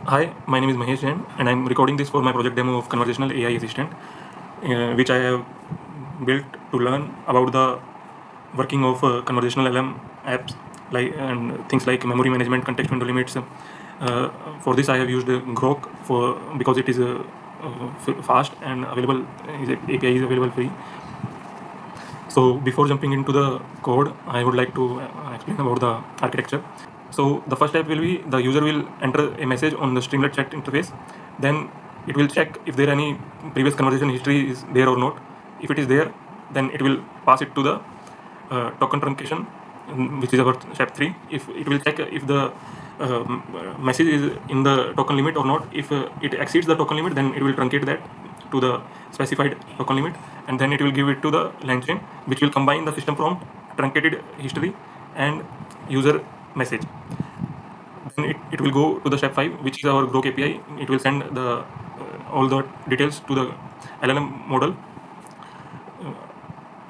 Hi, my name is Mahesh Jain, and I'm recording this for my project demo of Conversational AI Assistant, which I have built to learn about the working of conversational LM apps, and things like memory management, context window limits. For this, I have used Groq because it is fast and available. API is available free. So before jumping into the code, I would like to explain about the architecture. So the first step will be the user will enter a message on the Streamlit chat interface. Then it will check if there any previous conversation history is there or not. If it is there, then it will pass it to the token truncation, which is about step 3. If it will check if the message is in the token limit or not. If it exceeds the token limit, then it will truncate that to the specified token limit, and then it will give it to the LangChain, which will combine the system prompt, truncated history, and user message. Then it will go to the step 5, which is our Groq API. It will send the all the details to the LLM model,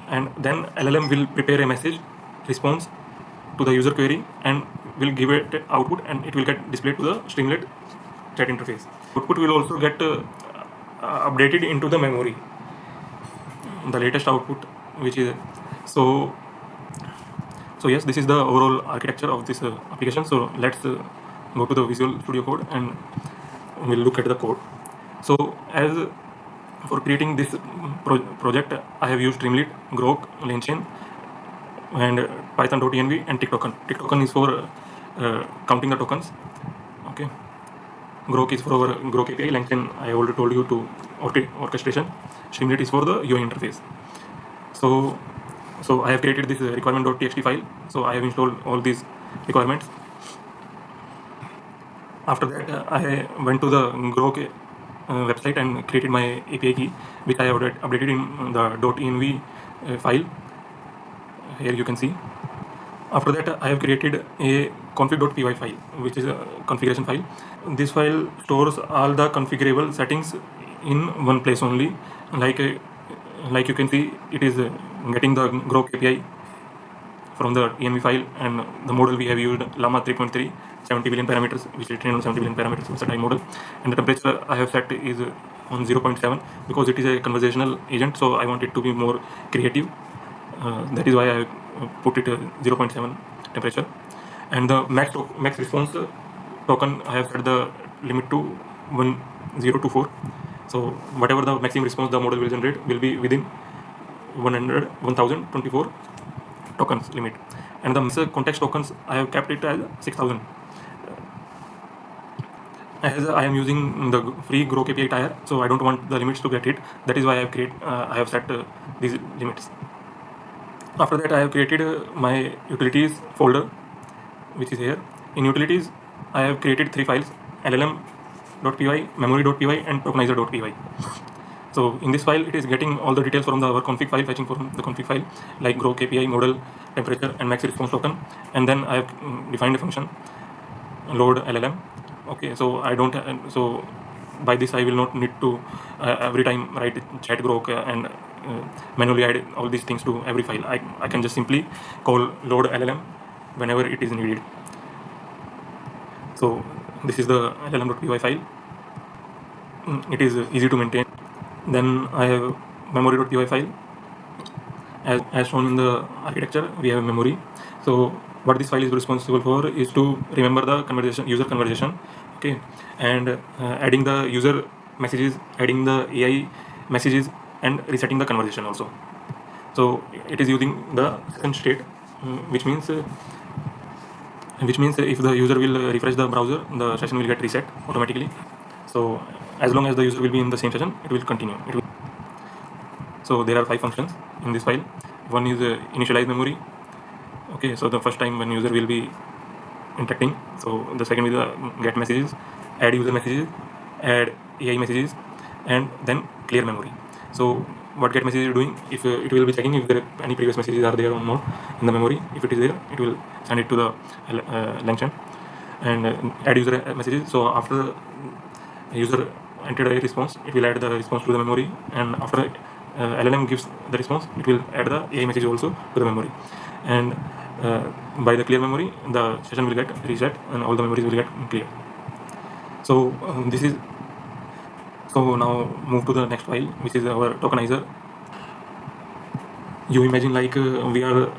and then LLM will prepare a message response to the user query and will give it output, and it will get displayed to the Streamlit chat interface. Output will also get updated into the memory, the latest output, which is so. So yes, this is the overall architecture of this application. So let's go to the Visual Studio Code and we'll look at the code. So as for creating this project, I have used Streamlit, Groq, LangChain, and Python.env and tick-token. Tick-token is for counting the tokens. Okay. Groq is for our Groq API. LangChain, I already told you to orchestration. Streamlit is for the UI interface. So I have created this requirement.txt file. So I have installed all these requirements. After that, I went to the Groq website and created my API key, which I have updated in the .env file. Here you can see. After that, I have created a config.py file, which is a configuration file. This file stores all the configurable settings in one place only. Like you can see, it is getting the Groq API from the env file, and the model we have used Llama 3.3, 70 billion parameters, which is trained on 70 billion parameters. It's a time model, and the temperature I have set is on 0.7 because it is a conversational agent. So I want it to be more creative. That is why I put it 0.7 temperature, and the max response token I have set the limit to 1024. So whatever the maximum response the model will generate will be within 1024 tokens limit, and the context tokens I have kept it as 6000. As I am using the free Groq API tier, so I don't want the limits to get hit. That is why I have set these limits. After that, I have created my utilities folder, which is here. In utilities, I have created 3 files: llm.py, memory.py, and tokenizer.py. So in this file, it is getting all the details from our config file, fetching from the config file, like Groq API, model, temperature, and max response token. And then I have defined a function, load LLM. Okay, so I don't. So by this, I will not need to every time write chat Groq and manually add all these things to every file. I can just simply call load LLM whenever it is needed. So this is the llm.py file. It is easy to maintain. Then I have memory.py file. As shown in the architecture, we have memory. So what this file is responsible for is to remember the user conversation, okay, and adding the user messages, adding the AI messages, and resetting the conversation also. So it is using the second state, which means if the user will refresh the browser, the session will get reset automatically. So as long as the user will be in the same session, it will continue. So there are 5 functions in this file. One is initialize memory. Okay, so the first time when user will be interacting. So the second is get messages, add user messages, add AI messages, and then clear memory. So what get message is doing, if it will be checking if there any previous messages are there or not in the memory. If it is there, it will send it to the LangChain and add user messages. So after user entered a response, it will add the response to the memory, and after LLM gives the response, it will add the AI message also to the memory, and by the clear memory, the session will get reset and all the memories will get clear. So this is so now move to the next file, which is our tokenizer. You imagine like we are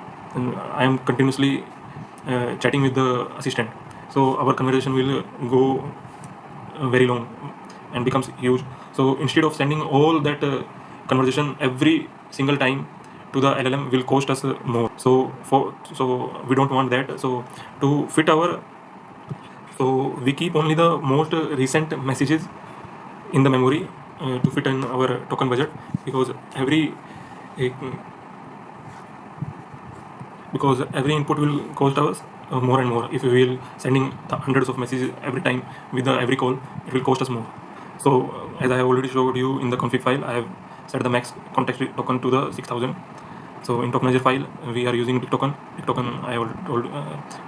I am continuously chatting with the assistant, so our conversation will go very long and becomes huge. So instead of sending all that conversation every single time to the LLM will cost us more. So we don't want that. So to fit our we keep only the most recent messages in the memory to fit in our token budget, because uh, every input will cost us more and more. If we will sending hundreds of messages every time with every call, it will cost us more. So as I have already showed you in the config file, I have set the max context token to the 6000. So in tokenizer file, we are using tick token. I have told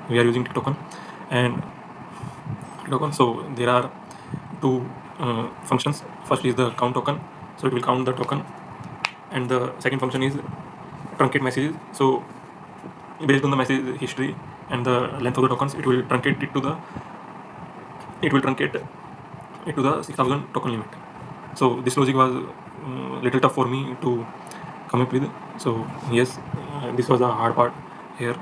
we are using tick token and token. So there are two functions. First is the count token, so it will count the token, and the second function is truncate messages. So based on the message history and the length of the tokens, it will truncate it to the 6000 token limit. So this logic was little tough for me to come up with. So yes, this was the hard part here.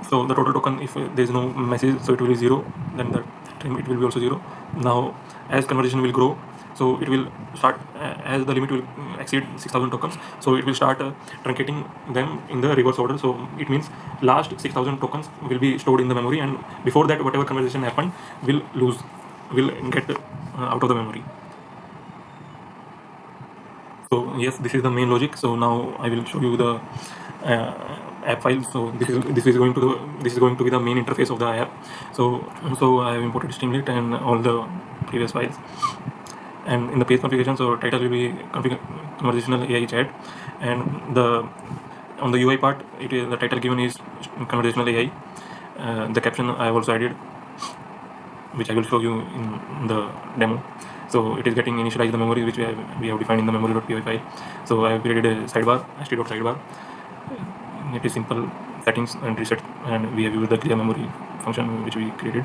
So the total token, if there is no message, so it will be 0, then the time it will be also 0. Now as conversation will grow, so it will start as the limit will exceed 6000 tokens, so it will start truncating them in the reverse order. So it means last 6000 tokens will be stored in the memory, and before that whatever conversation happened will get out of the memory. So yes, this is the main logic. So now I will show you the app file. So this is going to be the main interface of the app. So I have imported Streamlit and all the previous files. And in the page configuration, so title will be conversational AI chat, and on the UI part, the title given is conversational AI. The caption I have also added, which I will show you in the demo. So it is getting initialized the memory which we have defined in the memory.py file. So I have created a sidebar, st.sidebar. It is simple settings and reset, and we have used the clear memory function which we created.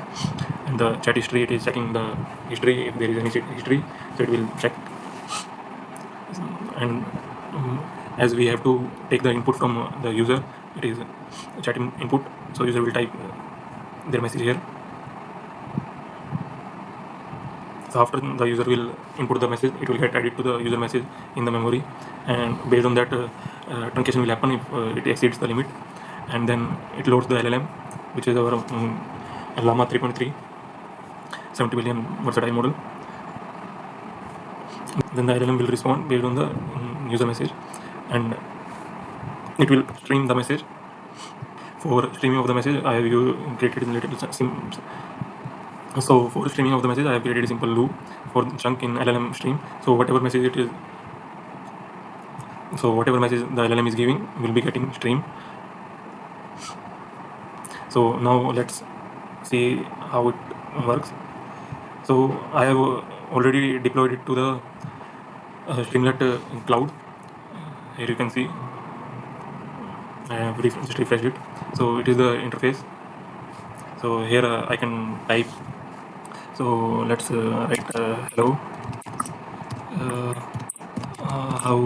And the chat history, it is checking the history if there is any history, so it will check. And as we have to take the input from the user, it is chat input, so user will type their message here. So after the user will input the message, it will get added to the user message in the memory, and based on that truncation will happen if it exceeds the limit, and then it loads the LLM, which is our Llama 3.3 70 billion versatile model. Then the LLM will respond based on the user message, and it will stream the message. For streaming of the message, I have created a little So for streaming of the message, I have created a simple loop for chunk in LLM stream. So whatever message the LLM is giving will be getting streamed. So now let's see how it works. So I have already deployed it to the Streamlit cloud. Here you can see I have just refreshed it. So it is the interface. So here I can type. So let's write hello. How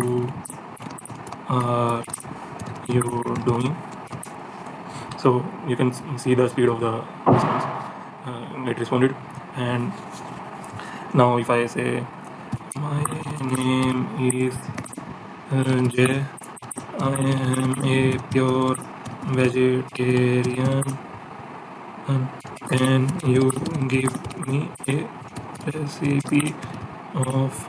are you doing? So you can see the speed of the response. It responded. And now if I say my name is Jay, I am a pure vegetarian, can you give me a recipe of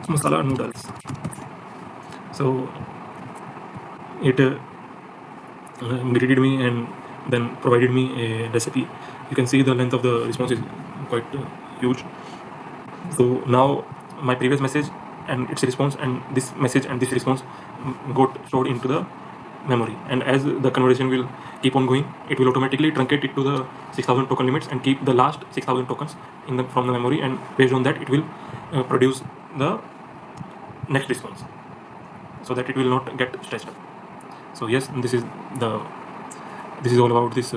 masala noodles? So it greeted me and then provided me a recipe. You can see the length of the response is quite huge. So now my previous message and its response, and this message and this response got stored into the memory, and as the conversation will keep on going, it will automatically truncate it to the 6000 token limits and keep the last 6000 tokens from the memory, and based on that it will produce the next response, so that it will not get stressed up. So yes, this is all about this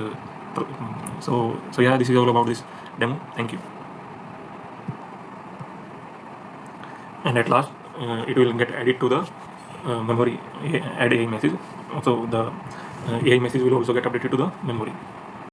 So yeah, this is all about this demo. Thank you. And at last, it will get added to the memory, add AI message. So the AI message will also get updated to the memory.